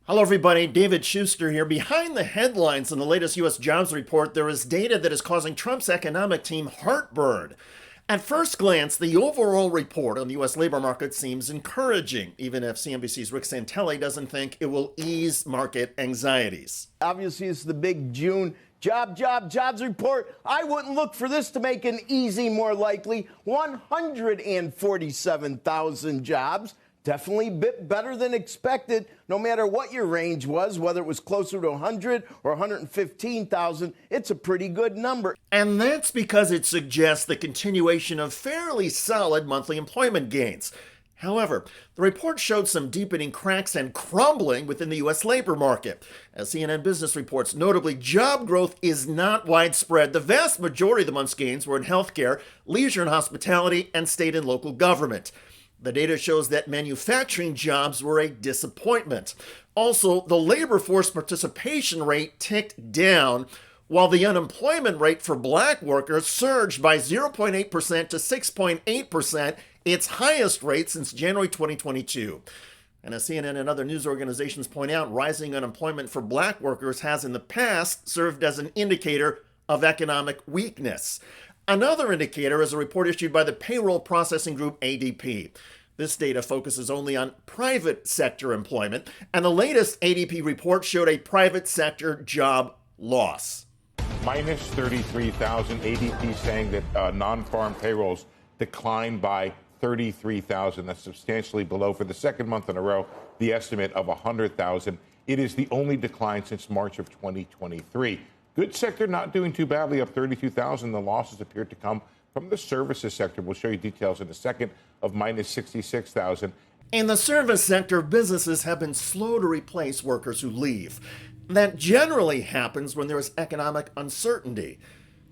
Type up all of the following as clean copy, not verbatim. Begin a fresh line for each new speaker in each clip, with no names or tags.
Hello, everybody. David Shuster here. Behind the headlines in the latest U.S. jobs report, there is data that is causing Trump's economic team heartburn. At first glance, the overall report on the U.S. labor market seems encouraging, even if CNBC's Rick Santelli doesn't think it will ease market anxieties.
Obviously, it's the big June jobs report. I wouldn't look for this to make an easy more likely. 147,000 jobs. Definitely a bit better than expected, no matter what your range was, whether it was closer to 100 or 115,000, it's a pretty good number.
And that's because it suggests the continuation of fairly solid monthly employment gains. However, the report showed some deepening cracks and crumbling within the U.S. labor market. As CNN Business reports, notably, job growth is not widespread. The vast majority of the month's gains were in healthcare, leisure and hospitality, and state and local government. The data shows that manufacturing jobs were a disappointment. Also, the labor force participation rate ticked down, while the unemployment rate for black workers surged by 0.8% to 6.8%, its highest rate since January 2022. And as CNN and other news organizations point out, rising unemployment for black workers has in the past served as an indicator of economic weakness. Another indicator is a report issued by the payroll processing group ADP. This data focuses only on private sector employment, and the latest ADP report showed a private sector job loss.
Minus 33,000, ADP saying that non-farm payrolls declined by 33,000. That's substantially below, for the second month in a row, the estimate of 100,000. It is the only decline since March of 2023. Goods sector not doing too badly, up 32,000. The losses appear to come from the services sector. We'll show you details in a second, of minus 66,000.
In the service sector, businesses have been slow to replace workers who leave. That generally happens when there is economic uncertainty.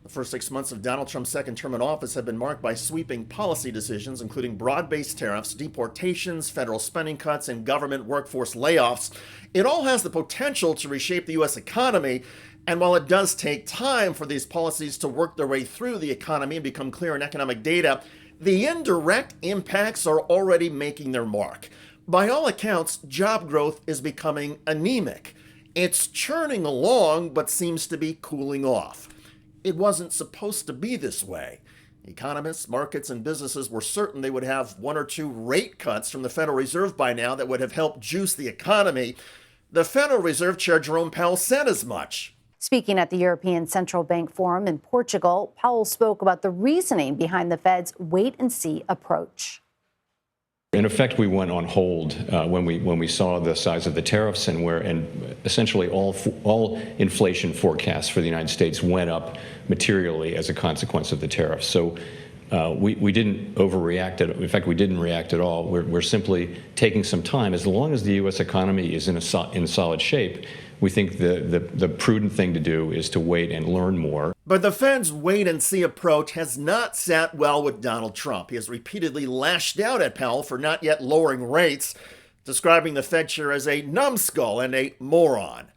The first 6 months of Donald Trump's second term in office have been marked by sweeping policy decisions, including broad-based tariffs, deportations, federal spending cuts, and government workforce layoffs. It all has the potential to reshape the U.S. economy. And while it does take time for these policies to work their way through the economy and become clear in economic data, the indirect impacts are already making their mark. By all accounts, job growth is becoming anemic. It's churning along, but seems to be cooling off. It wasn't supposed to be this way. Economists, markets, and businesses were certain they would have one or two rate cuts from the Federal Reserve by now that would have helped juice the economy. The Federal Reserve Chair Jerome Powell said as much.
Speaking at the European Central Bank Forum in Portugal, Powell spoke about the reasoning behind the Fed's wait-and-see approach.
In effect, we went on hold when we saw the size of the tariffs and essentially all inflation forecasts for the United States went up materially as a consequence of the tariffs. So we didn't overreact. In fact, we didn't react at all. We're simply taking some time. As long as the U.S. economy is in solid shape, we think the prudent thing to do is to wait and learn more.
But the Fed's wait-and-see approach has not sat well with Donald Trump. He has repeatedly lashed out at Powell for not yet lowering rates, describing the Fed chair as a numbskull and a moron.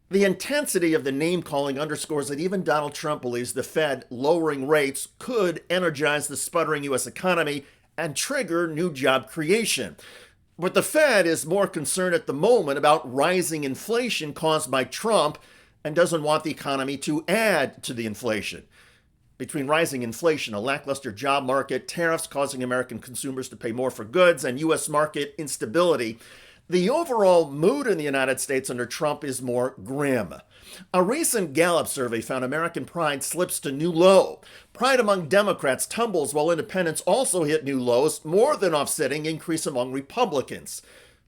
The intensity of the name-calling underscores that even Donald Trump believes the Fed lowering rates could energize the sputtering U.S. economy and trigger new job creation. But the Fed is more concerned at the moment about rising inflation caused by Trump and doesn't want the economy to add to the inflation. Between rising inflation, a lackluster job market, tariffs causing American consumers to pay more for goods, and U.S. market instability, the overall mood in the United States under Trump is more grim. A recent Gallup survey found American pride slips to new low. Pride among Democrats tumbles while independents also hit new lows, more than offsetting increase among Republicans.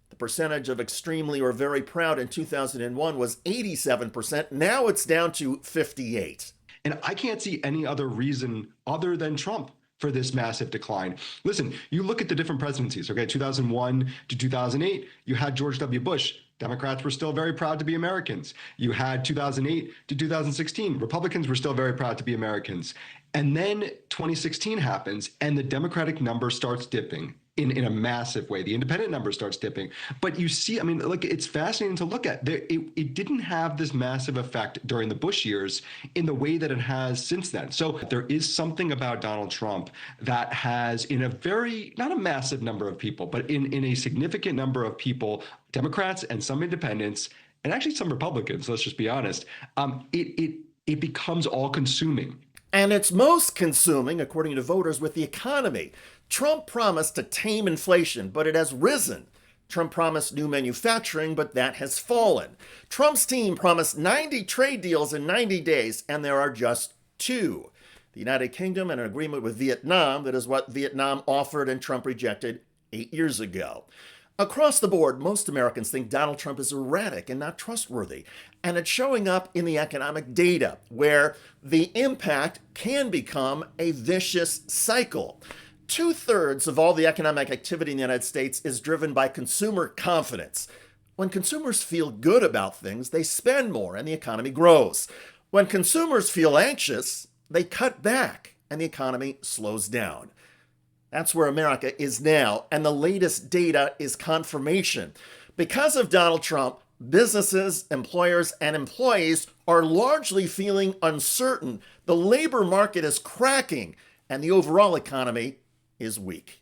The percentage of extremely or very proud in 2001 was 87%. Now it's down to 58%.
And I can't see any other reason other than Trump for this massive decline. Listen, you look at the different presidencies, okay? 2001 to 2008, you had George W. Bush. Democrats were still very proud to be Americans. You had 2008 to 2016. Republicans were still very proud to be Americans. And then 2016 happens and the Democratic number starts dipping. in a massive way. The independent number starts dipping. But you see, I mean, look, it's fascinating to look at. It didn't have this massive effect during the Bush years in the way that it has since then. So there is something about Donald Trump that has, in a very, not a massive number of people, but in a significant number of people, Democrats and some independents, and actually some Republicans, let's just be honest, it becomes all-consuming.
And it's most consuming, according to voters, with the economy. Trump promised to tame inflation, but it has risen. Trump promised new manufacturing, but that has fallen. Trump's team promised 90 trade deals in 90 days, and there are just 2. The United Kingdom and an agreement with Vietnam, that is what Vietnam offered and Trump rejected 8 years ago. Across the board, most Americans think Donald Trump is erratic and not trustworthy. And it's showing up in the economic data, where the impact can become a vicious cycle. 2/3 of all the economic activity in the United States is driven by consumer confidence. When consumers feel good about things, they spend more and the economy grows. When consumers feel anxious, they cut back and the economy slows down. That's where America is now, and the latest data is confirmation. Because of Donald Trump, businesses, employers, and employees are largely feeling uncertain. The labor market is cracking, and the overall economy is weak.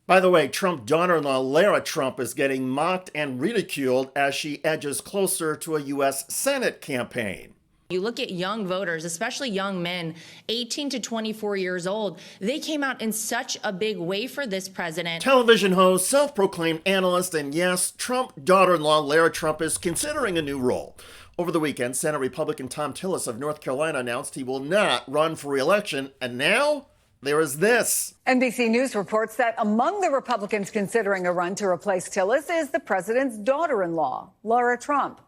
By the way, Trump's daughter-in-law, Lara Trump, is getting mocked and ridiculed as she edges closer to a U.S. Senate campaign.
You look at young voters, especially young men, 18 to 24 years old, they came out in such a big way for this president.
Television host, self-proclaimed analyst, and yes, Trump daughter-in-law Lara Trump is considering a new role. Over the weekend, Senate Republican Tom Tillis of North Carolina announced he will not run for re-election, and now there is this.
NBC News reports that among the Republicans considering a run to replace Tillis is the president's daughter-in-law, Lara Trump.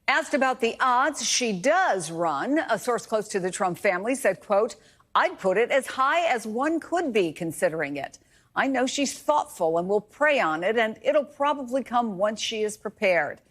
Asked about the odds she does run, a source close to the Trump family said, quote, "I'd put it as high as one could be considering it. I know she's thoughtful and will pray on it, and it'll probably come once she is prepared.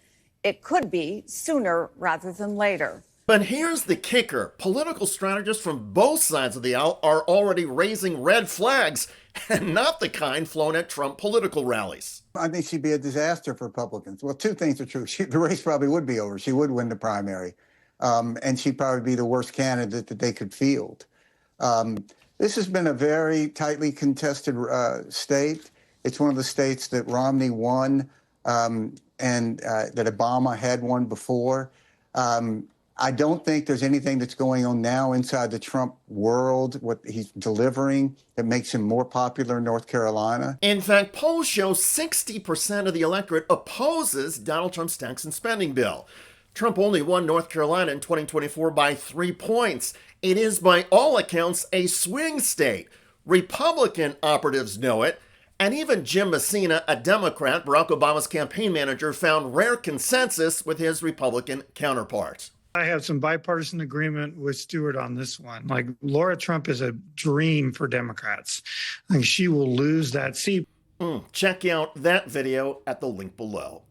It could be sooner rather than later."
But here's the kicker. Political strategists from both sides of the aisle are already raising red flags, and not the kind flown at Trump political rallies.
I think she'd be a disaster for Republicans. Well, 2 things are true. The race probably would be over. She would win the primary, and she'd probably be the worst candidate that they could field. This has been a very tightly contested state. It's one of the states that Romney won and that Obama had won before. I don't think there's anything that's going on now inside the Trump world, what he's delivering, that makes him more popular in North Carolina.
In fact, polls show 60% of the electorate opposes Donald Trump's tax and spending bill. Trump only won North Carolina in 2024 by 3 points. It is, by all accounts, a swing state. Republican operatives know it. And even Jim Messina, a Democrat, Barack Obama's campaign manager, found rare consensus with his Republican counterparts.
I have some bipartisan agreement with Stewart on this one. Like, Lara Trump is a dream for Democrats. Like, she will lose that seat.
Check out that video at the link below.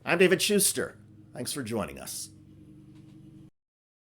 I'm David Shuster. Thanks for joining us.